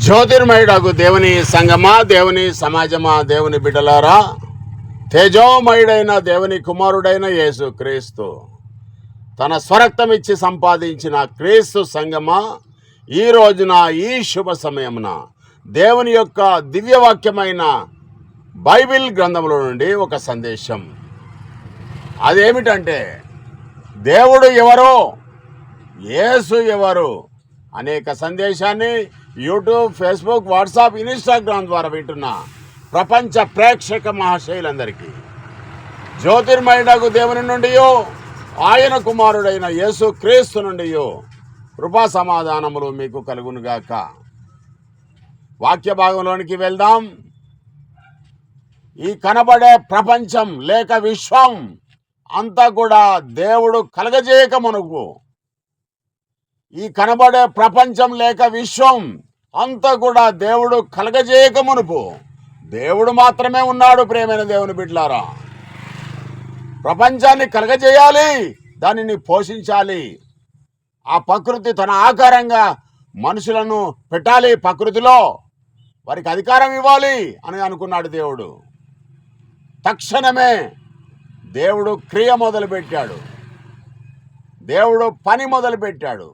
జ్యోతిర్మయుడగు దేవుని సంగమా, దేవుని సమాజమా, దేవుని బిడ్డలారా, తేజోమయుడైన దేవుని కుమారుడైన యేసు క్రీస్తు తన స్వరక్తం ఇచ్చి సంపాదించిన క్రీస్తు సంగమా, ఈ రోజున ఈ శుభ సమయమున దేవుని యొక్క దివ్యవాక్యమైన బైబిల్ గ్రంథంలో నుండి ఒక సందేశం. అదేమిటంటే, దేవుడు ఎవరు, యేసు ఎవరు అనేక సందేశాన్ని యూట్యూబ్, ఫేస్బుక్, వాట్సాప్, ఇన్స్టాగ్రామ్ ద్వారా వింటున్న ప్రపంచ ప్రేక్షక మహాశయులందరికీ జ్యోతిర్మయుడగు దేవుని నుండి, ఆయన కుమారుడైన యేసు క్రీస్తు నుండి కృపా సమాధానములు మీకు కలుగునుగాక. వాక్య భాగంలోనికి వెళ్దాం. ఈ కనబడే ప్రపంచం లేక విశ్వం అంతా కూడా దేవుడు కలగజేయక మునుపు, ఈ కనబడే ప్రపంచం లేక విశ్వం అంతా కూడా దేవుడు కలగజేయక మునుపు దేవుడు మాత్రమే ఉన్నాడు. ప్రేమైన దేవుని బిడ్డలారా, ప్రపంచాన్ని కలగజేయాలి, దానిని పోషించాలి. ఆ ప్రకృతి తన ఆకారంగా మనుషులను పెట్టాలి, ప్రకృతిలో వారికి అధికారం ఇవ్వాలి అని అనుకున్నాడు దేవుడు. తక్షణమే దేవుడు క్రియ మొదలుపెట్టాడు, దేవుడు పని మొదలుపెట్టాడు.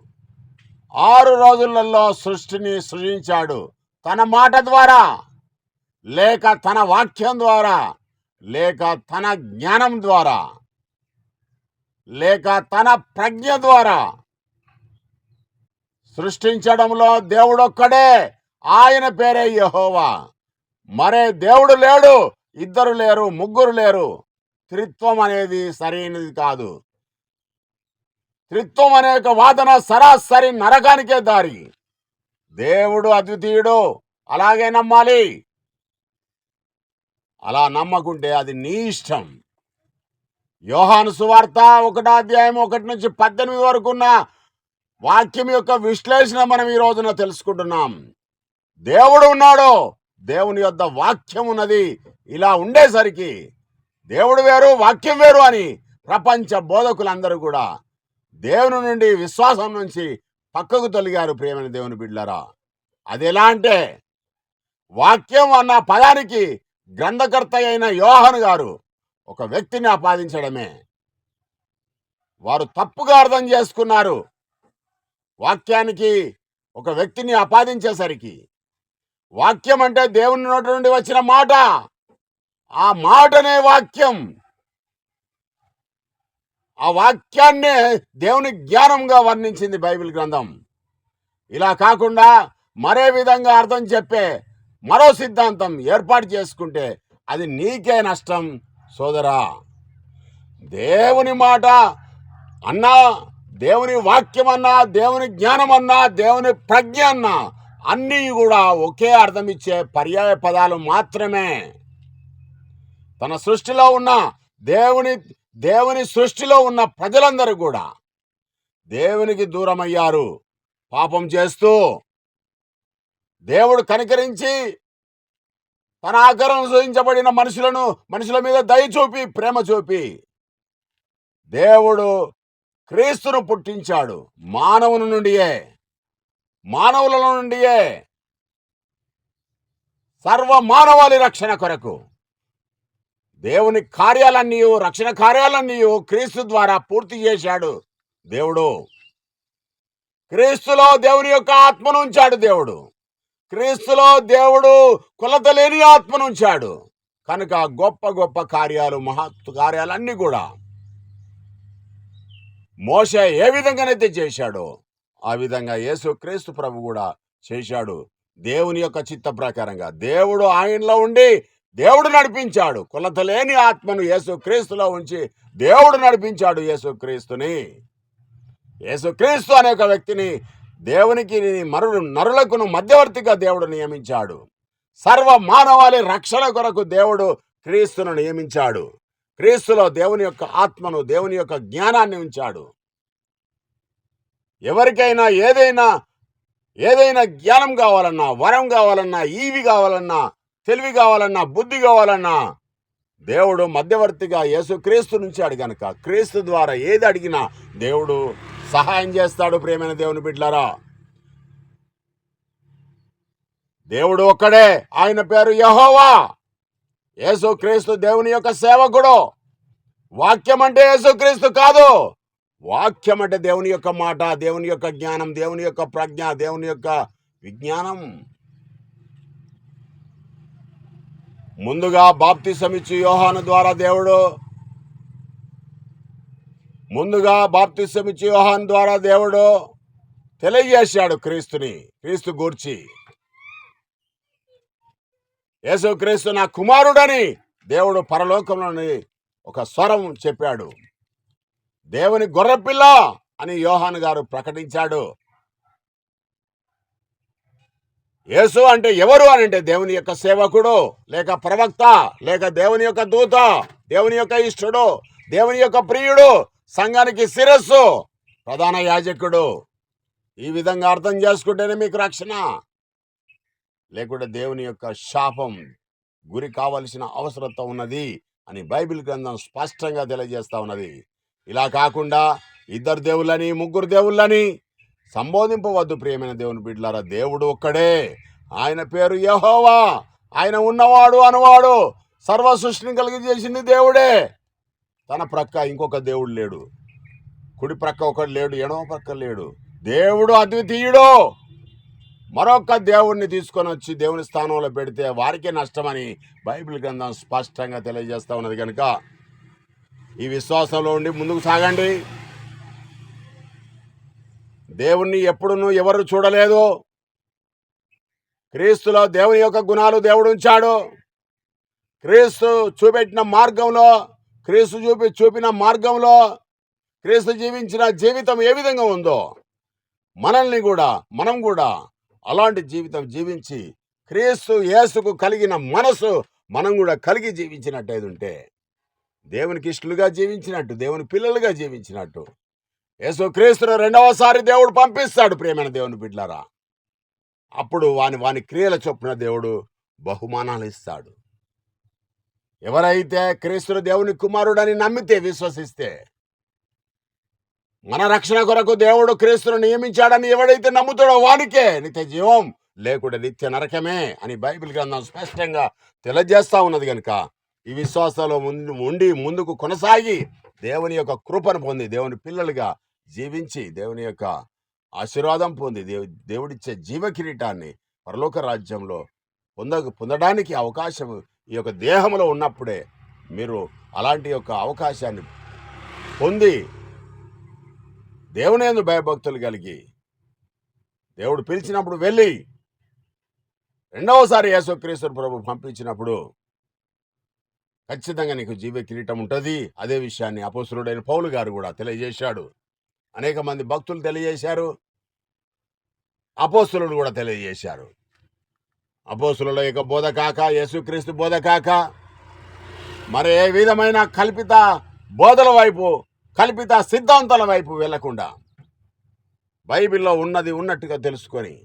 6 రోజులలో సృష్టిని సృజించాడు. తన మాట ద్వారా, లేక తన వాక్యం ద్వారా, లేక తన జ్ఞానం ద్వారా, లేక తన ప్రజ్ఞ ద్వారా సృష్టించడంలో దేవుడొక్కడే. ఆయన పేరే యెహోవా. మరే దేవుడు లేడు, ఇద్దరు లేరు, ముగ్గురు లేరు. త్రిత్వం అనేది సరైనది కాదు. త్రిత్వం అనే వాదన సరాసరి నరకానికే దారి. దేవుడు అద్వితీయుడు, అలాగే నమ్మాలి. అలా నమ్మకుంటే అది నీ ఇష్టం. యోహాను సువార్త 1వ అధ్యాయం 1 నుంచి 18 వరకు ఉన్న వాక్యం యొక్క విశ్లేషణ మనం ఈ రోజున తెలుసుకుంటున్నాం. దేవుడు ఉన్నాడు, దేవుని యొద్ద వాక్యం ఉన్నది. ఇలా ఉండేసరికి దేవుడు వేరు, వాక్యం వేరు అని ప్రపంచ బోధకులందరూ కూడా దేవుని నుండి, విశ్వాసం నుంచి పక్కకు తొలగారు. ప్రియమైన దేవుని బిడ్డలారా, అది ఎలా అంటే, వాక్యం అన్న పదానికి గ్రంథకర్త అయిన యోహాను గారు ఒక వ్యక్తిని ఆపాదించడమే. వారు తప్పుగా అర్థం చేసుకున్నారు. వాక్యానికి ఒక వ్యక్తిని ఆపాదించేసరికి, వాక్యం అంటే దేవుని నోటి నుండి వచ్చిన మాట, ఆ మాటనే వాక్యం. ఆ వాక్యాన్నే దేవుని జ్ఞానంగా వర్ణించింది బైబిల్ గ్రంథం. ఇలా కాకుండా మరే విధంగా అర్థం చెప్పే మరో సిద్ధాంతం ఏర్పాటు చేసుకుంటే అది నీకే నష్టం సోదరా. దేవుని మాట అన్నా, దేవుని వాక్యం అన్నా, దేవుని జ్ఞానం అన్నా, దేవుని ప్రజ్ఞ అన్నా అన్నీ కూడా ఒకే అర్థం ఇచ్చే పర్యాయ పదాలు మాత్రమే. తన సృష్టిలో ఉన్న దేవుని సృష్టిలో ఉన్న ప్రజలందరూ కూడా దేవునికి దూరమయ్యారు పాపం చేస్తూ. దేవుడు కనికరించి తన ఆకారం సృజించబడిన మనుషుల మీద దయ చూపి, ప్రేమ చూపి దేవుడు క్రీస్తును పుట్టించాడు. మానవుల నుండియే సర్వ మానవాళి రక్షణ కొరకు దేవుని కార్యాలన్నీ, రక్షణ కార్యాలన్నీ క్రీస్తు ద్వారా పూర్తి చేశాడు దేవుడు. క్రీస్తులో దేవుని యొక్క ఆత్మను ఉంచాడు దేవుడు. క్రీస్తులో దేవుడు కొలత లేని ఆత్మను ఉంచాడు. కనుక గొప్ప గొప్ప కార్యాలు, మహత్ కార్యాలన్నీ కూడా మోషే ఏ విధంగానైతే చేశాడో ఆ విధంగా యేసు క్రీస్తు ప్రభు కూడా చేశాడు. దేవుని యొక్క చిత్త ప్రకారంగా దేవుడు ఆయనలో ఉండి దేవుడు నడిపించాడు. కొలత లేని ఆత్మను యేసు క్రీస్తులో ఉంచి దేవుడు నడిపించాడు యేసుక్రీస్తుని. యేసుక్రీస్తు అనే ఒక వ్యక్తిని దేవునికి నరులకును మధ్యవర్తిగా దేవుడు నియమించాడు. సర్వ మానవాళి రక్షణ కొరకు దేవుడు క్రీస్తును నియమించాడు. క్రీస్తులో దేవుని యొక్క ఆత్మను, దేవుని యొక్క జ్ఞానాన్ని ఉంచాడు. ఎవరికైనా ఏదైనా జ్ఞానం కావాలన్నా, వరం కావాలన్నా, ఈవి కావాలన్నా, తెలివి కావాలన్నా, బుద్ధి కావాలన్నా దేవుడు మధ్యవర్తిగా యేసుక్రీస్తు నుంచి అడిగనుక క్రీస్తు ద్వారా ఏది అడిగినా దేవుడు సహాయం చేస్తాడు. ప్రియమైన దేవుని బిడ్డలారా, దేవుడు ఒక్కడే, ఆయన పేరు యెహోవా. యేసుక్రీస్తు దేవుని యొక్క సేవకుడు. వాక్యం అంటే యేసుక్రీస్తు కాదు. వాక్యం అంటే దేవుని యొక్క మాట, దేవుని యొక్క జ్ఞానం, దేవుని యొక్క ప్రజ్ఞ, దేవుని యొక్క విజ్ఞానం. ముందుగా బాప్తిసం ఇచ్చి యోహాను ద్వారా దేవుడు తెలియజేశాడు క్రీస్తు గూర్చి. యేసుక్రీస్తు నా కుమారుడని దేవుడు పరలోకంలోని ఒక స్వరం చెప్పాడు. దేవుని గొర్రెపిల్ల అని యోహాను గారు ప్రకటించాడు. యేసు అంటే ఎవరు అని అంటే దేవుని యొక్క సేవకుడు, లేక ప్రవక్త, లేక దేవుని యొక్క దూత, దేవుని యొక్క ఇష్టుడు, దేవుని యొక్క ప్రియుడు, సంఘానికి శిరస్సు, ప్రధాన యాజకుడు. ఈ విధంగా అర్థం చేసుకుంటేనే మీకు రక్షణ. లేకుంటే దేవుని యొక్క శాపం గురి కావలసిన అవసరత ఉన్నది అని బైబిల్ గ్రంథం స్పష్టంగా తెలియజేస్తా ఉన్నది. ఇలా కాకుండా ఇద్దరు దేవుళ్ళని, ముగ్గురు దేవుళ్ళని సంబోధింపవద్దు ప్రియమైన దేవుని బిడ్డలారా. దేవుడు ఒక్కడే, ఆయన పేరు యెహోవా. ఆయన ఉన్నవాడు అనువాడు, సర్వ సృష్టిని కలిగి చేసింది దేవుడే. తన ప్రక్క ఇంకొక దేవుడు లేడు, కుడి ప్రక్క ఒకడు లేడు, ఎడమ ప్రక్క లేడు. దేవుడు అద్వితీయుడు. మరొక దేవుడిని తీసుకొని వచ్చి దేవుని స్థానంలో పెడితే వారికే నష్టమని బైబిల్ గ్రంథం స్పష్టంగా తెలియజేస్తా ఉన్నది. కనుక ఈ విశ్వాసంలో ఉండి ముందుకు సాగండి. దేవుణ్ణి ఎప్పుడునూ ఎవరు చూడలేదు. క్రీస్తులో దేవుని యొక్క గుణాలు దేవుడు ఉంచాడు. క్రీస్తు చూపెట్టిన మార్గంలో, చూపిన మార్గంలో క్రీస్తు జీవించిన జీవితం ఏ విధంగా ఉందో మనం కూడా అలాంటి జీవితం జీవించి క్రీస్తు యేసుకు కలిగిన మనసు మనం కూడా కలిగి జీవించినట్టయితే ఉంటే దేవునికి ఇష్టలుగా జీవించినట్టు, దేవుని పిల్లలుగా జీవించినట్టు యేసు క్రీస్తును రెండవసారి దేవుడు పంపిస్తాడు. ప్రియమైన దేవుని బిడ్డలారా, అప్పుడు వాని క్రియల చొప్పున దేవుడు బహుమానాలు ఇస్తాడు. ఎవరైతే క్రీస్తును దేవుని కుమారుడని నమ్మితే, విశ్వసిస్తే, మన రక్షణ కొరకు దేవుడు క్రీస్తును నియమించాడని ఎవడైతే నమ్ముతాడో వానికే నిత్య జీవం, లేకుంటే నిత్య నరకమే అని బైబిల్ గ్రంథం స్పష్టంగా తెలియజేస్తా ఉన్నది. కనుక ఈ విశ్వాసంలో ముందుకు కొనసాగి దేవుని యొక్క కృపను పొంది దేవుని పిల్లలుగా జీవించి దేవుని యొక్క ఆశీర్వాదం పొంది దేవుడిచ్చే జీవ కిరీటాన్ని పరలోక రాజ్యంలో పొందడానికి అవకాశం ఈ యొక్క దేహంలో ఉన్నప్పుడే మీరు అలాంటి యొక్క అవకాశాన్ని పొంది దేవుని యందు భయభక్తులు కలిగి దేవుడు పిలిచినప్పుడు వెళ్ళి రెండవసారి యేసుక్రీస్తు ప్రభు పంపించినప్పుడు ఖచ్చితంగా నీకు జీవ కిరీటం ఉంటుంది. అదే విషయాన్ని అపోస్తలుడైన పౌలు గారు కూడా తెలియజేశాడు. అనేక మంది భక్తులు తెలియజేశారు, అపోస్తలుడు కూడా తెలియజేశారు. అపోస్తలుల యొక్క బోధ కాక, యేసుక్రీస్తు బోధ కాక మరి ఏ విధమైన కల్పిత బోధల వైపు, కల్పిత సిద్ధాంతాల వైపు వెళ్లకుండా బైబిల్లో ఉన్నది ఉన్నట్టుగా తెలుసుకొని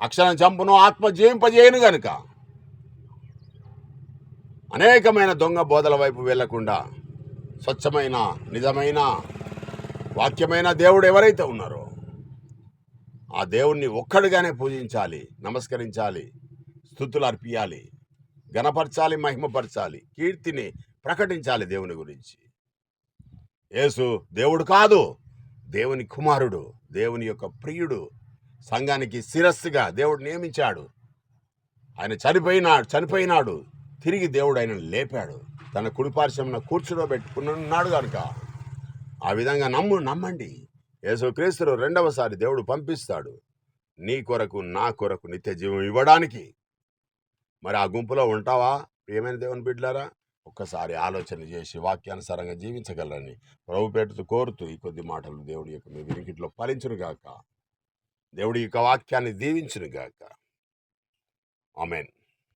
అక్షరం చంపును ఆత్మ జీవింపజేయను గనుక అనేకమైన దొంగ బోధల వైపు వెళ్లకుండా స్వచ్ఛమైన నిజమైన వాక్యమైన దేవుడు ఎవరైతే ఉన్నారో ఆ దేవుణ్ణి ఒక్కడుగానే పూజించాలి, నమస్కరించాలి, స్తుతులు అర్పియాలి, ఘనపరచాలి, మహిమపరచాలి, కీర్తిని ప్రకటించాలి దేవుని గురించి. యేసు దేవుడు కాదు, దేవుని కుమారుడు, దేవుని యొక్క ప్రియుడు, సంఘానికి శిరస్సుగా దేవుడు నియమించాడు. ఆయన చనిపోయినాడు, తిరిగి దేవుడు ఆయన లేపాడు, తన కుడిపార్శ్వమున కూర్చునబెట్టుకున్నాడు. కనుక ఆ విధంగా నమ్మండి. యేసుక్రీస్తును రెండవసారి దేవుడు పంపిస్తాడు నీ కొరకు, నా కొరకు నిత్య జీవం ఇవ్వడానికి. మరి ఆ గుంపులో ఉంటావా ప్రియమైన దేవుని బిడ్డలారా? ఒక్కసారి ఆలోచన చేసి వాక్యానుసారంగా జీవించగలరని ప్రభు పేరుతో కోరుతూ ఈ కొద్ది మాటలు దేవుడి యొక్క మీ వినికిట్లో ఫలించునుగాక, దేవుడి యొక్క వాక్యాన్ని దీవించునుగాక. ఆమేన్.